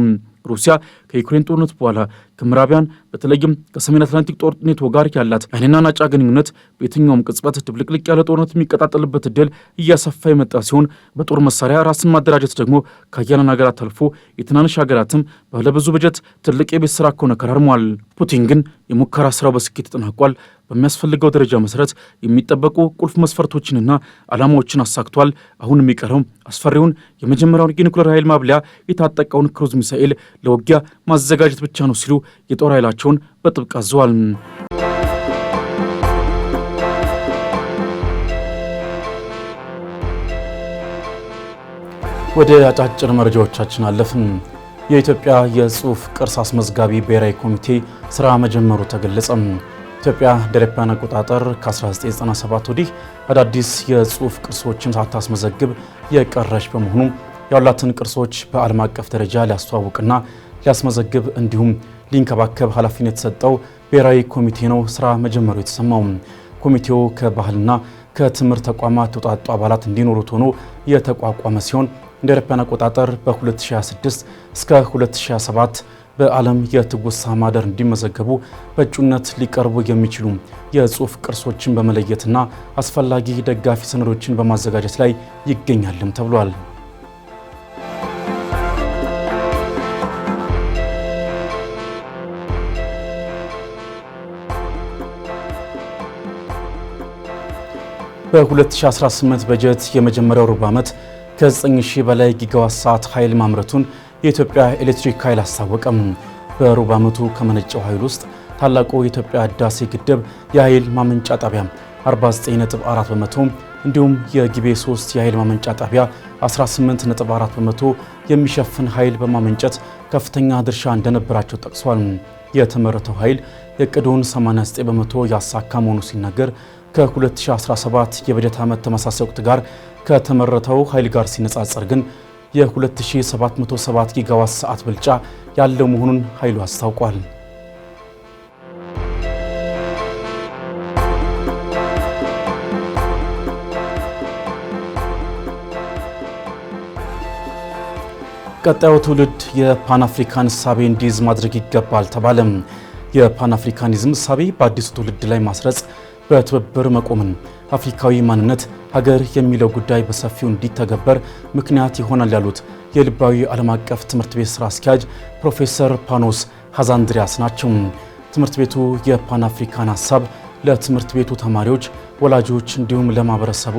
ሩሲያ ከዩክሬን ጦርነት በኋላ ከምዕራቢያን በተለይም ከሰሜን አትላንቲክ ጦር ኔቶ ጋር ያላት ዓይንና ናጫ ግንኙነት በየትኛውም ቅጽበት ድብልቅልቅ ያለ ጦርነት የሚቀጣጠልበት እድል እያሰፋ የመጣ ሲሆን በጦር መሳሪያ ራስን ማደራጀት ደግሞ ከአያሌ ሀገራት አልፎ የትናንሽ ሀገራትም ባለብዙ በጀት ትልቅ የቤት ስራ ከሆነ ከራርሟል። ፑቲን ግን የሙከራ ስራው በስኬት ተጠናቋል፣ በሚያስፈልገው ደረጃ መሰረት የሚጠበቁ ቁልፍ መስፈርቶችንና ዓላማዎችን አሳክቷል፣ አሁን የሚቀረው አስፈሪውን የመጀመሪያውን የኒኩሌር ኃይል ማብለያ የታጠቀውን ክሩዝ ሚሳኤል ለውጊያ ማዘጋጀት ብቻ ነው ሲሉ የጦር ኃይላቸውን በጥብቅ አዘዋል። ወደ አጫጭር መረጃዎቻችን አለፍን። የኢትዮጵያ የጽሑፍ ቅርስ አስመዝጋቢ ብሔራዊ ኮሚቴ ስራ መጀመሩ ተገለጸ። ኢትዮጵያ እንደ አውሮፓውያን አቆጣጠር ከ1997 ወዲህ አዳዲስ የጽሑፍ ቅርሶችን ሳታስመዘግብ የቀረች በመሆኑ ያሏትን ቅርሶች በዓለም አቀፍ ደረጃ ሊያስተዋውቅና ሊያስመዘግብ እንዲሁም ሊንከባከብ ኃላፊነት የተሰጠው ብሔራዊ ኮሚቴ ነው ስራ መጀመሩ የተሰማው። ኮሚቴው ከባህልና ከትምህርት ተቋማት የተውጣጡ አባላት እንዲኖሩት ሆኖ የተቋቋመ ሲሆን እንደ አውሮፓውያን አቆጣጠር በ2026 እስከ 2027 በዓለም የትውስታ ማህደር እንዲመዘገቡ በእጩነት ሊቀርቡ የሚችሉ የጽሑፍ ቅርሶችን በመለየትና አስፈላጊ ደጋፊ ሰነዶችን በማዘጋጀት ላይ ይገኛልም ተብሏል። በ2018 በጀት የመጀመሪያው ሩብ ዓመት ከ9000 በላይ ጊጋዋት ሰዓት ኃይል ማምረቱን የኢትዮጵያ ኤሌክትሪክ ኃይል አስታወቀም። በሩብ ዓመቱ ከመነጨው ኃይል ውስጥ ታላቁ የኢትዮጵያ ህዳሴ ግድብ የኃይል ማመንጫ ጣቢያ 49.4 በመቶ እንዲሁም የጊቤ 3 የኃይል ማመንጫ ጣቢያ 18.4 በመቶ የሚሸፍን ኃይል በማመንጨት ከፍተኛ ድርሻ እንደነበራቸው ጠቅሷል። የተመረተው ኃይል የዕቅዱን 89 በመቶ ያሳካ መሆኑ ሲነገር ከ2017 የበጀት ዓመት ተመሳሳይ ወቅት ጋር ከተመረተው ኃይል ጋር ሲነጻጸር ግን የ2707 ጊጋዋት ሰዓት ብልጫ ያለው መሆኑን ኃይሉ አስታውቋል። ቀጣዩ ትውልድ የፓን አፍሪካን እሳቤ እንዲይዝ ማድረግ ይገባል ተባለም። የፓን አፍሪካኒዝም እሳቤ በአዲሱ ትውልድ ላይ ማስረጽ፣ በትብብር መቆምን፣ አፍሪካዊ ማንነት ሀገር የሚለው ጉዳይ በሰፊው እንዲተገበር ምክንያት ይሆናል ያሉት የልባዊ ዓለም አቀፍ ትምህርት ቤት ስራ አስኪያጅ ፕሮፌሰር ፓኖስ ሀዛንድሪያስ ናቸው። ትምህርት ቤቱ የፓን አፍሪካን ሀሳብ ለትምህርት ቤቱ ተማሪዎች፣ ወላጆች እንዲሁም ለማህበረሰቡ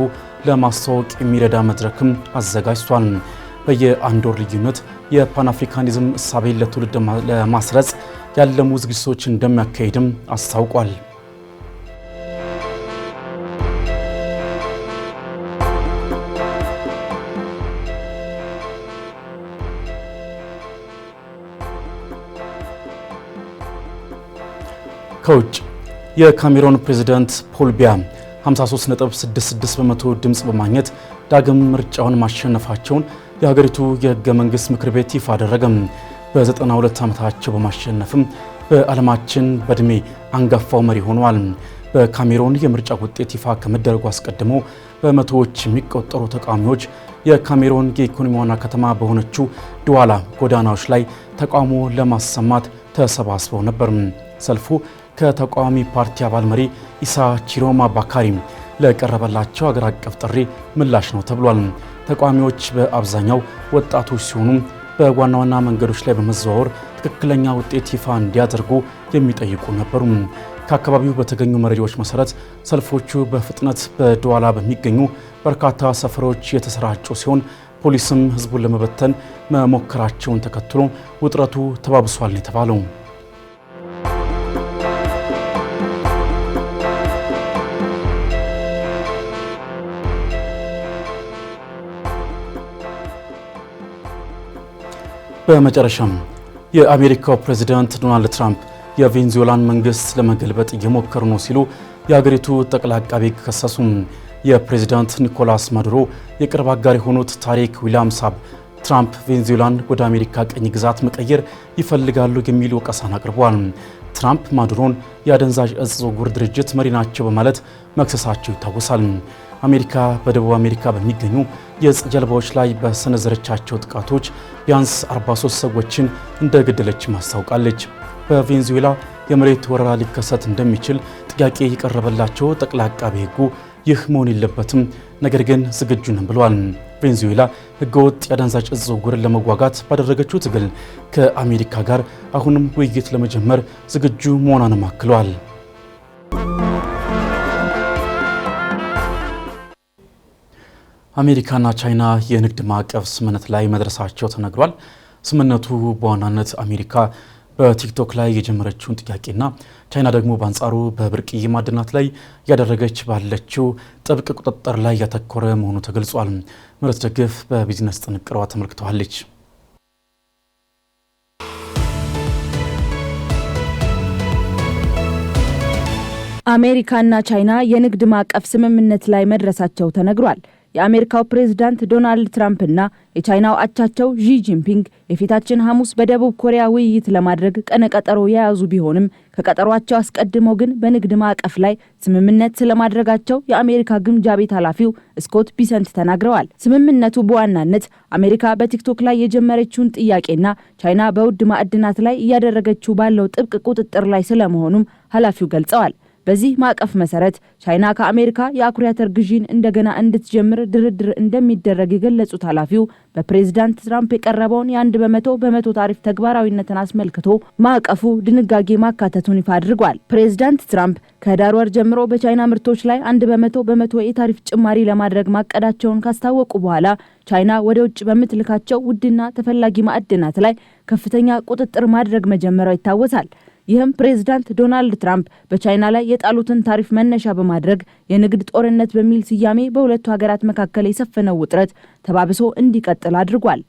ለማስተዋወቅ የሚረዳ መድረክም አዘጋጅቷል። በየአንድ ወር ልዩነት የፓን አፍሪካኒዝም እሳቤን ለትውልድ ለማስረጽ ያለሙ ዝግጅቶችን እንደሚያካሂድም አስታውቋል። ከውጭ የካሜሮን ፕሬዝዳንት ፖል ቢያ 53.66 በመቶ ድምፅ በማግኘት ዳግም ምርጫውን ማሸነፋቸውን የሀገሪቱ የህገ መንግስት ምክር ቤት ይፋ አደረገም። በ92 ዓመታቸው በማሸነፍም በዓለማችን በእድሜ አንጋፋው መሪ ሆነዋል። በካሜሮን የምርጫ ውጤት ይፋ ከመደረጉ አስቀድሞ በመቶዎች የሚቆጠሩ ተቃዋሚዎች የካሜሮን የኢኮኖሚ ዋና ከተማ በሆነችው ዱዋላ ጎዳናዎች ላይ ተቃውሞ ለማሰማት ተሰባስበው ነበር። ሰልፉ ከተቃዋሚ ፓርቲ አባል መሪ ኢሳ ቺሮማ ባካሪ ለቀረበላቸው አገር አቀፍ ጥሪ ምላሽ ነው ተብሏል። ተቃዋሚዎች በአብዛኛው ወጣቶች ሲሆኑ በዋና ዋና መንገዶች ላይ በመዘዋወር ትክክለኛ ውጤት ይፋ እንዲያደርጉ የሚጠይቁ ነበሩ። ከአካባቢው በተገኙ መረጃዎች መሰረት ሰልፎቹ በፍጥነት በዱዋላ በሚገኙ በርካታ ሰፈሮች የተሰራጩ ሲሆን ፖሊስም ህዝቡን ለመበተን መሞከራቸውን ተከትሎ ውጥረቱ ተባብሷል ነው የተባለው። በመጨረሻም የአሜሪካው ፕሬዝዳንት ዶናልድ ትራምፕ የቬንዙዌላን መንግስት ለመገልበጥ እየሞከሩ ነው ሲሉ የሀገሪቱ ጠቅላይ አቃቤ ሕግ ከሰሱ። የፕሬዝዳንት ኒኮላስ ማዱሮ የቅርብ አጋር የሆኑት ታሪክ ዊሊያም ሳብ ትራምፕ ቬንዙዌላን ወደ አሜሪካ ቀኝ ግዛት መቀየር ይፈልጋሉ የሚል ወቀሳን አቅርበዋል። ትራምፕ ማዱሮን የአደንዛዥ እጽ ዝውውር ድርጅት መሪ ናቸው በማለት መክሰሳቸው ይታወሳል። አሜሪካ በደቡብ አሜሪካ በሚገኙ የእጽ ጀልባዎች ላይ በሰነዘረቻቸው ጥቃቶች ቢያንስ 43 ሰዎችን እንደገደለች ማስታውቃለች። በቬንዙዌላ የመሬት ወረራ ሊከሰት እንደሚችል ጥያቄ የቀረበላቸው ጠቅላይ አቃቤ ሕጉ ይህ መሆን የለበትም፣ ነገር ግን ዝግጁ ነን ብለዋል። ቬንዙዌላ ህገወጥ የአደንዛዥ እጽ ዝውውርን ለመዋጋት ባደረገችው ትግል ከአሜሪካ ጋር አሁንም ውይይት ለመጀመር ዝግጁ መሆኗንም አክለዋል። አሜሪካና ቻይና የንግድ ማዕቀፍ ስምምነት ላይ መድረሳቸው ተነግሯል። ስምምነቱ በዋናነት አሜሪካ በቲክቶክ ላይ የጀመረችውን ጥያቄና ቻይና ደግሞ በአንጻሩ በብርቅዬ ማዕድናት ላይ ያደረገች ባለችው ጥብቅ ቁጥጥር ላይ ያተኮረ መሆኑ ተገልጿል። ምረት ደግፍ በቢዝነስ ጥንቅሯ ተመልክተዋለች። አሜሪካና ቻይና የንግድ ማዕቀፍ ስምምነት ላይ መድረሳቸው ተነግሯል። የአሜሪካው ፕሬዝዳንት ዶናልድ ትራምፕና የቻይናው አቻቸው ዢ ጂንፒንግ የፊታችን ሐሙስ በደቡብ ኮሪያ ውይይት ለማድረግ ቀነቀጠሮ የያዙ ቢሆንም ከቀጠሯቸው አስቀድመው ግን በንግድ ማዕቀፍ ላይ ስምምነት ስለማድረጋቸው የአሜሪካ ግምጃ ቤት ኃላፊው ስኮት ቢሰንት ተናግረዋል። ስምምነቱ በዋናነት አሜሪካ በቲክቶክ ላይ የጀመረችውን ጥያቄና ቻይና በውድ ማዕድናት ላይ እያደረገችው ባለው ጥብቅ ቁጥጥር ላይ ስለመሆኑም ኃላፊው ገልጸዋል። በዚህ ማዕቀፍ መሰረት ቻይና ከአሜሪካ የአኩሪ አተር ግዢን እንደገና እንድትጀምር ድርድር እንደሚደረግ የገለጹት ኃላፊው በፕሬዝዳንት ትራምፕ የቀረበውን የ100% ታሪፍ ተግባራዊነትን አስመልክቶ ማዕቀፉ ድንጋጌ ማካተቱን ይፋ አድርጓል። ፕሬዝዳንት ትራምፕ ከህዳር ወር ጀምሮ በቻይና ምርቶች ላይ 100% የታሪፍ ጭማሪ ለማድረግ ማቀዳቸውን ካስታወቁ በኋላ ቻይና ወደ ውጭ በምትልካቸው ውድና ተፈላጊ ማዕድናት ላይ ከፍተኛ ቁጥጥር ማድረግ መጀመሯ ይታወሳል። ይህም ፕሬዝዳንት ዶናልድ ትራምፕ በቻይና ላይ የጣሉትን ታሪፍ መነሻ በማድረግ የንግድ ጦርነት በሚል ስያሜ በሁለቱ ሀገራት መካከል የሰፈነው ውጥረት ተባብሶ እንዲቀጥል አድርጓል።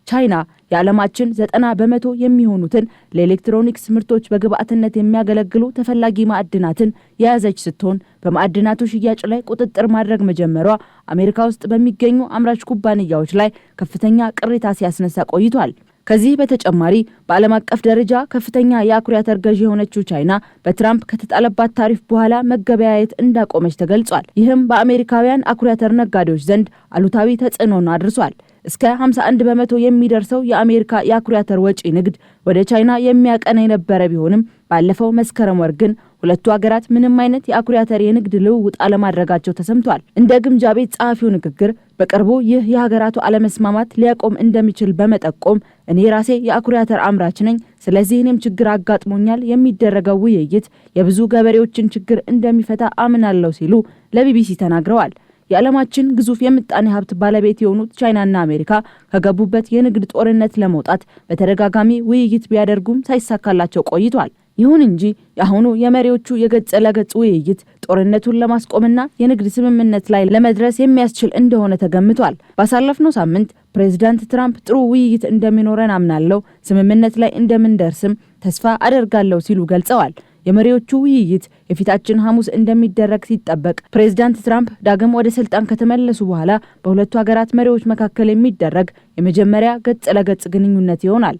ቻይና የዓለማችን 90% የሚሆኑትን ለኤሌክትሮኒክስ ምርቶች በግብአትነት የሚያገለግሉ ተፈላጊ ማዕድናትን የያዘች ስትሆን በማዕድናቱ ሽያጭ ላይ ቁጥጥር ማድረግ መጀመሯ አሜሪካ ውስጥ በሚገኙ አምራች ኩባንያዎች ላይ ከፍተኛ ቅሬታ ሲያስነሳ ቆይቷል። ከዚህ በተጨማሪ በዓለም አቀፍ ደረጃ ከፍተኛ የአኩሪ አተር ገዢ የሆነችው ቻይና በትራምፕ ከተጣለባት ታሪፍ በኋላ መገበያየት እንዳቆመች ተገልጿል። ይህም በአሜሪካውያን አኩሪ አተር ነጋዴዎች ዘንድ አሉታዊ ተጽዕኖን አድርሷል። እስከ 51% የሚደርሰው የአሜሪካ የአኩሪ አተር ወጪ ንግድ ወደ ቻይና የሚያቀና የነበረ ቢሆንም ባለፈው መስከረም ወር ግን ሁለቱ ሀገራት ምንም አይነት የአኩሪ አተር የንግድ ልውውጥ አለማድረጋቸው ተሰምቷል። እንደ ግምጃ ቤት ጸሐፊው ንግግር በቅርቡ ይህ የሀገራቱ አለመስማማት ሊያቆም እንደሚችል በመጠቆም እኔ ራሴ የአኩሪ አተር አምራች ነኝ፣ ስለዚህ እኔም ችግር አጋጥሞኛል፣ የሚደረገው ውይይት የብዙ ገበሬዎችን ችግር እንደሚፈታ አምናለሁ ሲሉ ለቢቢሲ ተናግረዋል። የዓለማችን ግዙፍ የምጣኔ ሀብት ባለቤት የሆኑት ቻይናና አሜሪካ ከገቡበት የንግድ ጦርነት ለመውጣት በተደጋጋሚ ውይይት ቢያደርጉም ሳይሳካላቸው ቆይቷል። ይሁን እንጂ የአሁኑ የመሪዎቹ የገጽ ለገጽ ውይይት ጦርነቱን ለማስቆምና የንግድ ስምምነት ላይ ለመድረስ የሚያስችል እንደሆነ ተገምቷል። ባሳለፍነው ሳምንት ፕሬዝዳንት ትራምፕ ጥሩ ውይይት እንደሚኖረን አምናለሁ፣ ስምምነት ላይ እንደምንደርስም ተስፋ አደርጋለሁ ሲሉ ገልጸዋል። የመሪዎቹ ውይይት የፊታችን ሐሙስ እንደሚደረግ ሲጠበቅ ፕሬዝዳንት ትራምፕ ዳግም ወደ ስልጣን ከተመለሱ በኋላ በሁለቱ ሀገራት መሪዎች መካከል የሚደረግ የመጀመሪያ ገጽ ለገጽ ግንኙነት ይሆናል።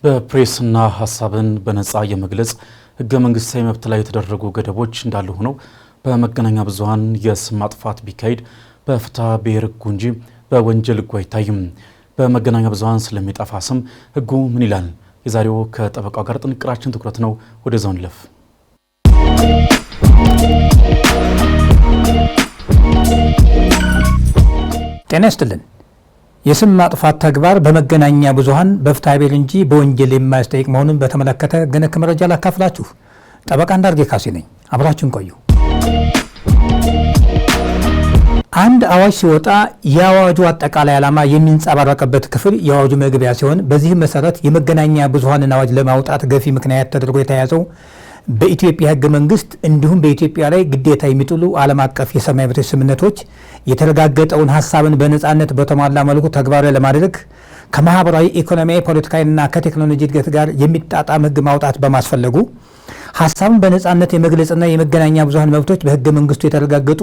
በፕሬስና ሀሳብን በነጻ የመግለጽ ህገ መንግስታዊ መብት ላይ የተደረጉ ገደቦች እንዳሉ ሆነው በመገናኛ ብዙሃን የስም ማጥፋት ቢካሄድ በፍትሐ ብሔር ህጉ እንጂ በወንጀል ህጉ አይታይም። በመገናኛ ብዙሃን ስለሚጠፋ ስም ህጉ ምን ይላል? የዛሬው ከጠበቃው ጋር ጥንቅራችን ትኩረት ነው። ወደዛው እንለፍ። ጤና ይስጥልን። የስም ማጥፋት ተግባር በመገናኛ ብዙሃን በፍትሐ ብሔር እንጂ በወንጀል የማያስጠይቅ መሆኑን በተመለከተ ገነክ መረጃ ላካፍላችሁ። ጠበቃ እንዳርጌ ካሴ ነኝ። አብራችሁን ቆዩ። አንድ አዋጅ ሲወጣ የአዋጁ አጠቃላይ ዓላማ የሚንጸባረቅበት ክፍል የአዋጁ መግቢያ ሲሆን በዚህ መሰረት የመገናኛ ብዙሃንን አዋጅ ለማውጣት ገፊ ምክንያት ተደርጎ የተያዘው በኢትዮጵያ ህገ መንግስት እንዲሁም በኢትዮጵያ ላይ ግዴታ የሚጥሉ ዓለም አቀፍ የሰብአዊ መብቶች ስምምነቶች የተረጋገጠውን ሀሳብን በነጻነት በተሟላ መልኩ ተግባራዊ ለማድረግ ከማህበራዊ፣ ኢኮኖሚያዊ፣ ፖለቲካዊና ከቴክኖሎጂ እድገት ጋር የሚጣጣም ህግ ማውጣት በማስፈለጉ ሀሳብን በነጻነት የመግለጽና የመገናኛ ብዙሃን መብቶች በህገ መንግስቱ የተረጋገጡ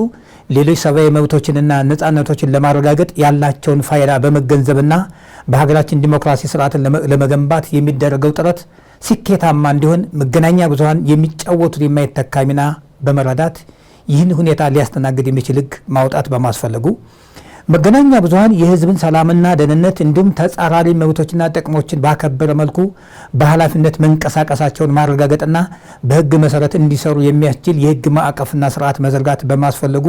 ሌሎች ሰብአዊ መብቶችንና ነጻነቶችን ለማረጋገጥ ያላቸውን ፋይዳ በመገንዘብና በሀገራችን ዲሞክራሲ ስርዓትን ለመገንባት የሚደረገው ጥረት ስኬታማ እንዲሆን መገናኛ ብዙሃን የሚጫወቱት የማይተካ ሚና በመረዳት ይህን ሁኔታ ሊያስተናግድ የሚችል ህግ ማውጣት በማስፈለጉ መገናኛ ብዙሃን የህዝብን ሰላምና ደህንነት እንዲሁም ተጻራሪ መብቶችና ጥቅሞችን ባከበረ መልኩ በኃላፊነት መንቀሳቀሳቸውን ማረጋገጥና በህግ መሰረት እንዲሰሩ የሚያስችል የህግ ማዕቀፍና ስርዓት መዘርጋት በማስፈለጉ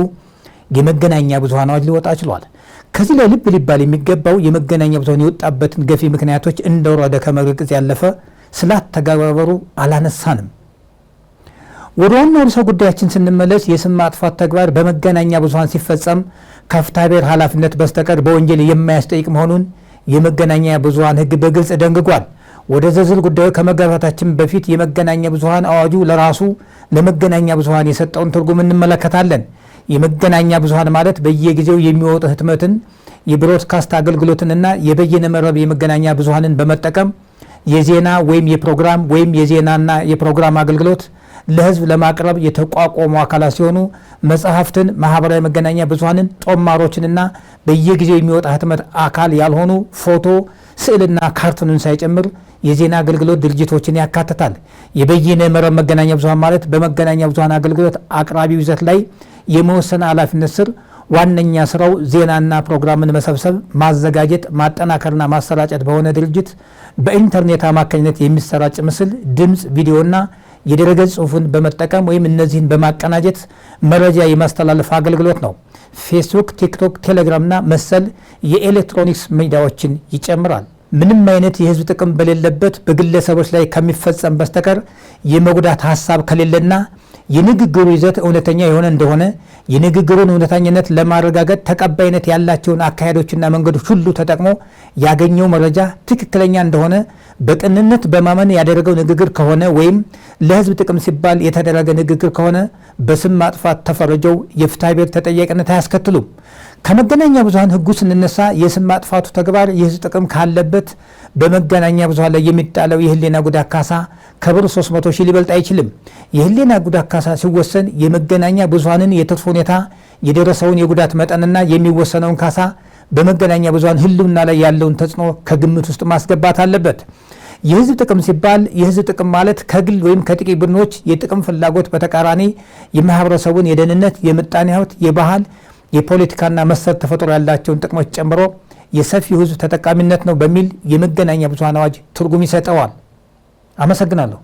የመገናኛ ብዙሃን አዋጅ ሊወጣ ችሏል። ከዚህ ላይ ልብ ሊባል የሚገባው የመገናኛ ብዙሃን የወጣበትን ገፊ ምክንያቶች እንደወረደ ከመግለጽ ያለፈ ስላተገባበሩ አላነሳንም። ወደ ዋናው ርዕሰ ጉዳያችን ስንመለስ የስም ማጥፋት ተግባር በመገናኛ ብዙሃን ሲፈጸም ከፍትሐ ብሔር ኃላፊነት በስተቀር በወንጀል የማያስጠይቅ መሆኑን የመገናኛ ብዙሃን ህግ በግልጽ ደንግጓል። ወደ ዝርዝር ጉዳዩ ከመግባታችን በፊት የመገናኛ ብዙሃን አዋጁ ለራሱ ለመገናኛ ብዙሃን የሰጠውን ትርጉም እንመለከታለን። የመገናኛ ብዙሃን ማለት በየጊዜው የሚወጡ ህትመትን፣ የብሮድካስት አገልግሎትንና የበይነ መረብ የመገናኛ ብዙሃንን በመጠቀም የዜና ወይም የፕሮግራም ወይም የዜናና የፕሮግራም አገልግሎት ለህዝብ ለማቅረብ የተቋቋሙ አካላት ሲሆኑ መጽሐፍትን፣ ማህበራዊ መገናኛ ብዙሃንን፣ ጦማሮችንና በየጊዜው የሚወጣ ህትመት አካል ያልሆኑ ፎቶ፣ ስዕልና ካርቱንን ሳይጨምር የዜና አገልግሎት ድርጅቶችን ያካትታል። የበይነ መረብ መገናኛ ብዙሃን ማለት በመገናኛ ብዙሃን አገልግሎት አቅራቢው ይዘት ላይ የመወሰን ኃላፊነት ስር ዋነኛ ስራው ዜናና ፕሮግራምን መሰብሰብ፣ ማዘጋጀት፣ ማጠናከርና ማሰራጨት በሆነ ድርጅት በኢንተርኔት አማካኝነት የሚሰራጭ ምስል፣ ድምፅ፣ ቪዲዮና የድረገጽ ጽሁፍን በመጠቀም ወይም እነዚህን በማቀናጀት መረጃ የማስተላለፍ አገልግሎት ነው። ፌስቡክ፣ ቲክቶክ፣ ቴሌግራምና መሰል የኤሌክትሮኒክስ ሚዲያዎችን ይጨምራል። ምንም አይነት የህዝብ ጥቅም በሌለበት በግለሰቦች ላይ ከሚፈጸም በስተቀር የመጉዳት ሀሳብ ከሌለና የንግግሩ ይዘት እውነተኛ የሆነ እንደሆነ የንግግሩን እውነተኛነት ለማረጋገጥ ተቀባይነት ያላቸውን አካሄዶችና መንገዶች ሁሉ ተጠቅሞ ያገኘው መረጃ ትክክለኛ እንደሆነ በቅንነት በማመን ያደረገው ንግግር ከሆነ ወይም ለህዝብ ጥቅም ሲባል የተደረገ ንግግር ከሆነ በስም ማጥፋት ተፈርጀው የፍትሐ ብሔር ተጠያቂነት አያስከትሉም። ከመገናኛ ብዙሃን ህጉ ስንነሳ የስም ማጥፋቱ ተግባር የህዝብ ጥቅም ካለበት በመገናኛ ብዙሃን ላይ የሚጣለው የህሊና ጉዳት ካሳ ከብር 300 ሺህ ሊበልጥ አይችልም። የህሊና ጉዳት ካሳ ሲወሰን የመገናኛ ብዙሃንን የትርፍ ሁኔታ፣ የደረሰውን የጉዳት መጠንና የሚወሰነውን ካሳ በመገናኛ ብዙሃን ህልውና ላይ ያለውን ተጽዕኖ ከግምት ውስጥ ማስገባት አለበት። የህዝብ ጥቅም ሲባል የህዝብ ጥቅም ማለት ከግል ወይም ከጥቂት ቡድኖች የጥቅም ፍላጎት በተቃራኒ የማህበረሰቡን የደህንነት፣ የምጣኔ ሀብት፣ የባህል፣ የፖለቲካና መሰል ተፈጥሮ ያላቸውን ጥቅሞች ጨምሮ የሰፊው ህዝብ ተጠቃሚነት ነው በሚል የመገናኛ ብዙሃን አዋጅ ትርጉም ይሰጠዋል። አመሰግናለሁ።